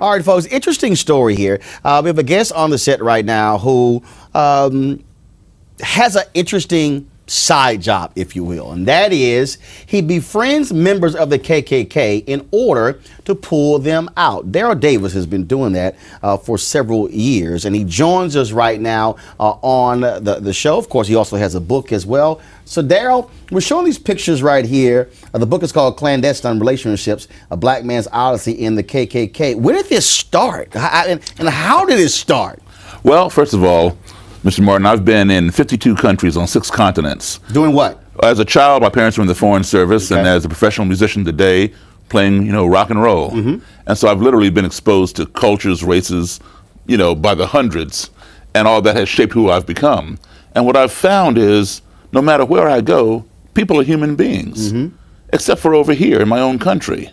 All right, folks, interesting story here. We have a guest on the set right now who has an interesting side job, if you will, and that is he befriends members of the KKK in order to pull them out. Daryl Davis has been doing that for several years, and he joins us right now on the show. Of course, he also has a book as well. So, Daryl, we're showing these pictures right here. The book is called Clandestine Relationships, A Black Man's Odyssey in the KKK. Where did this start, and how did it start? Well, first of all, Mr. Martin, I've been in 52 countries on 6 continents. Doing what? As a child, my parents were in the Foreign Service, and as a professional musician today, playing, rock and roll. And so I've literally been exposed to cultures, races, by the hundreds, and all that has shaped who I've become. And what I've found is, no matter where I go, people are human beings, except for over here in my own country.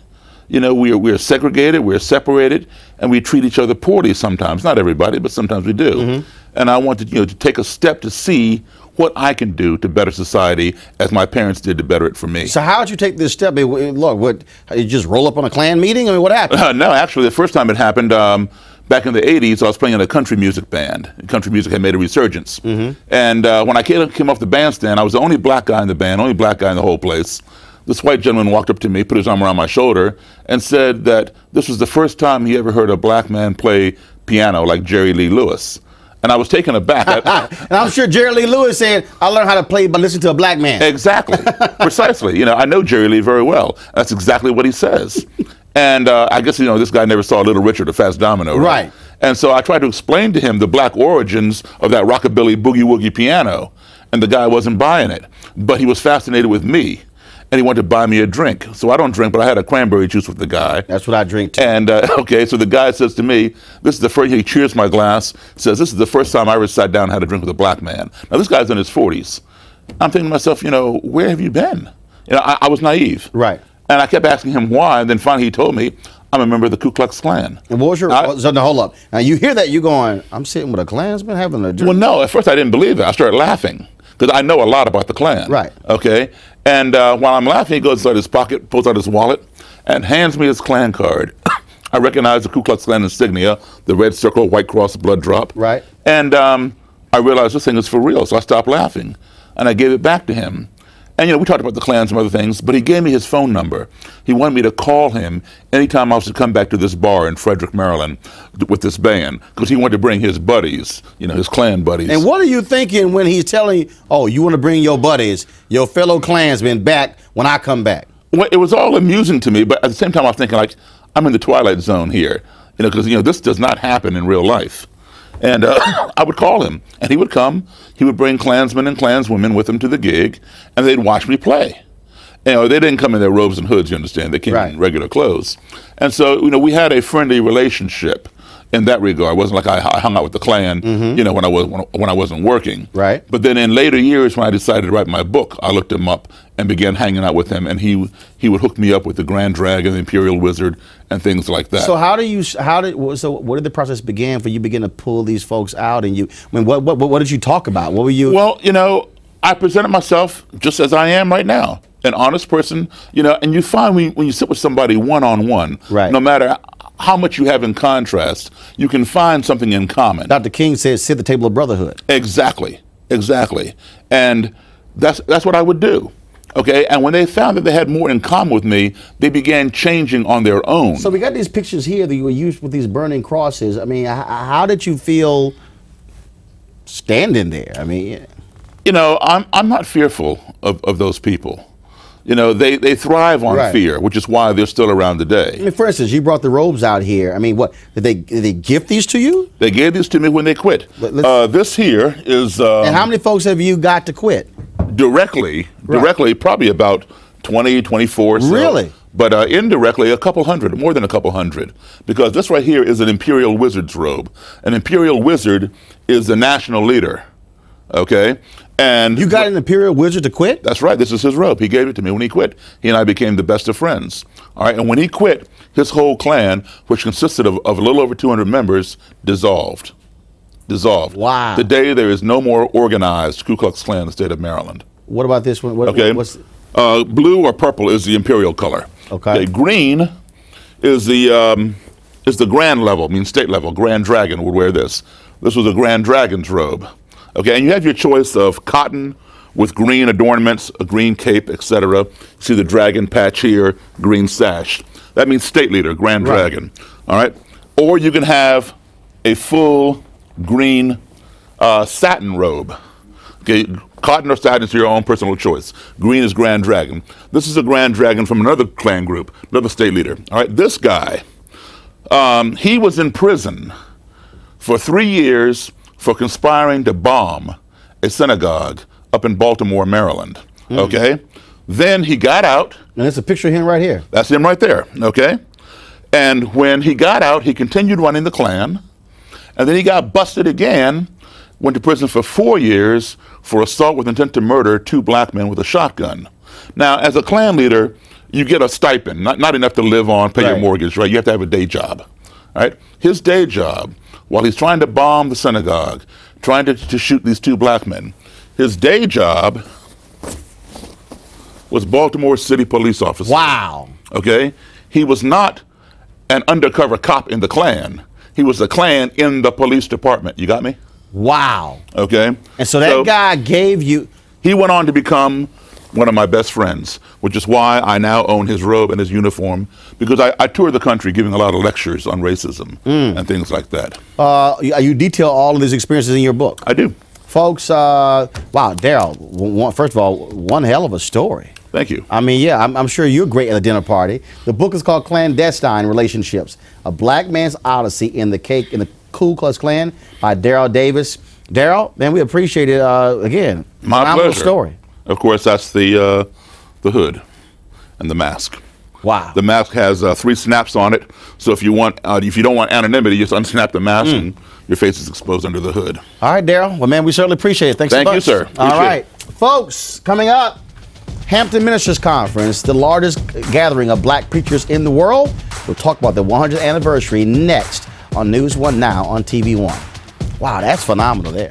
We're segregated, we're separated, and we treat each other poorly sometimes. Not everybody, but sometimes we do. And I wanted, to take a step to see what I can do to better society, as my parents did to better it for me. So how did you take this step? Look, what, you just roll up on a Klan meeting? I mean, what happened? No, actually, the first time it happened, back in the 80s, I was playing in a country music band. Country music had made a resurgence. And when I came off the bandstand, I was the only black guy in the band, only black guy in the whole place. This white gentleman walked up to me, put his arm around my shoulder, and said that this was the first time he ever heard a black man play piano like Jerry Lee Lewis. And I was taken aback. And I'm sure Jerry Lee Lewis said, I learned how to play by listening to a black man. Exactly. Precisely. I know Jerry Lee very well. That's exactly what he says. And I guess, this guy never saw Little Richard or Fats Domino. Right? And so I tried to explain to him the black origins of that rockabilly boogie-woogie piano. And the guy wasn't buying it. But he was fascinated with me. And he wanted to buy me a drink. So I don't drink, but I had a cranberry juice with the guy. That's what I drink too. And okay, so the guy says to me, this is the first, he cheers my glass, says, this is the first time I ever sat down and had a drink with a black man. Now this guy's in his 40s. I'm thinking to myself, where have you been? I was naive. Right. And I kept asking him why, and then finally he told me, I'm a member of the Ku Klux Klan. And what was your, so now hold up. Now you hear that, you're going, I'm sitting with a Klansman having a drink? Well, no, at first I didn't believe it. I started laughing, because I know a lot about the Klan. Right. Okay. And while I'm laughing, he goes inside his pocket, pulls out his wallet, and hands me his Klan card. I recognize the Ku Klux Klan insignia, the red circle, white cross, blood drop. Right. And I realized this thing is for real, so I stopped laughing, and I gave it back to him. And we talked about the Klan and some other things, but he gave me his phone number. He wanted me to call him anytime I was to come back to this bar in Frederick, Maryland with this band, because he wanted to bring his buddies, his Klan buddies. And what are you thinking when he's telling you, oh, you want to bring your buddies, your fellow Klansmen back when I come back? Well, it was all amusing to me, but at the same time I was thinking, like, I'm in the Twilight Zone here, because, this does not happen in real life. And I would call him, and he would come. He would bring Klansmen and Klanswomen with him to the gig, and they'd watch me play. They didn't come in their robes and hoods, you understand. They came in regular clothes. And so, we had a friendly relationship in that regard. It wasn't like I hung out with the Klan, when I wasn't working. Right. But then in later years, when I decided to write my book, I looked him up and began hanging out with him, and he would hook me up with the Grand Dragon, the Imperial Wizard, and things like that. So what did the process begin for you begin to pull these folks out? And what did you talk about? What were you? Well, I presented myself just as I am right now, an honest person, and you find when you sit with somebody one-on-one, no matter how much you have in contrast, you can find something in common. Dr. King says, sit at the table of brotherhood. Exactly, exactly. And that's what I would do. Okay, and when they found that they had more in common with me, they began changing on their own. So we got these pictures here that you were used with these burning crosses. I mean, how did you feel standing there? I mean, I'm not fearful of those people. They thrive on fear, which is why they're still around today. I mean, for instance, you brought the robes out here. I mean, what did they gift these to you? They gave these to me when they quit. This here is. And how many folks have you got to quit? Directly, probably about 20, 24. So. Really? But indirectly, a couple hundred, more than a couple hundred, because this right here is an Imperial Wizard's robe. An Imperial Wizard is the national leader. Okay. And you got an Imperial Wizard to quit? That's right. This is his robe. He gave it to me when he quit. He and I became the best of friends. All right. And when he quit, his whole Klan, which consisted of a little over 200 members, dissolved. Dissolved. Wow. Today, there is no more organized Ku Klux Klan in the state of Maryland. What about this one? Blue or purple is the Imperial color. Okay. Green is the is the grand level, means state level. Grand Dragon would wear this. This was a Grand Dragon's robe. Okay, and you have your choice of cotton with green adornments, a green cape, etc. See the dragon patch here, green sash. That means state leader, Grand Dragon. All right, or you can have a full green satin robe. Okay, cotton or satin is your own personal choice. Green is Grand Dragon. This is a Grand Dragon from another clan group, another state leader. All right, this guy, he was in prison for 3 years for conspiring to bomb a synagogue up in Baltimore, Maryland. Okay, then he got out. And there's a picture of him right here. That's him right there. Okay, and when he got out, he continued running the Klan, and then he got busted again. Went to prison for 4 years for assault with intent to murder 2 black men with a shotgun. Now, as a Klan leader, you get a stipend, not enough to live on, pay your mortgage, right? You have to have a day job, right? His day job, while he's trying to bomb the synagogue, trying to shoot these 2 black men, his day job was Baltimore City police officer. Wow. Okay? He was not an undercover cop in the Klan. He was a Klan in the police department. You got me? Wow. Okay. And so that guy gave you... He went on to become one of my best friends, which is why I now own his robe and his uniform, because I tour the country giving a lot of lectures on racism and things like that. You detail all of these experiences in your book. I do. Folks, wow, Daryl, first of all, one hell of a story. Thank you. I mean, yeah, I'm sure you're great at a dinner party. The book is called Clandestine Relationships, A Black Man's Odyssey in the Ku Klux Klan by Daryl Davis. Daryl, man, we appreciate it again. My pleasure. Story. Of course, that's the hood and the mask. Wow. The mask has 3 snaps on it, so if you don't want anonymity, just unsnap the mask and your face is exposed under the hood. All right, Daryl. Well, man, we certainly appreciate it. Thanks so much. Thank you, sir. All right, folks, coming up, Hampton Ministers Conference, the largest gathering of black preachers in the world. We'll talk about the 100th anniversary next on News One Now on TV One. Wow, that's phenomenal there.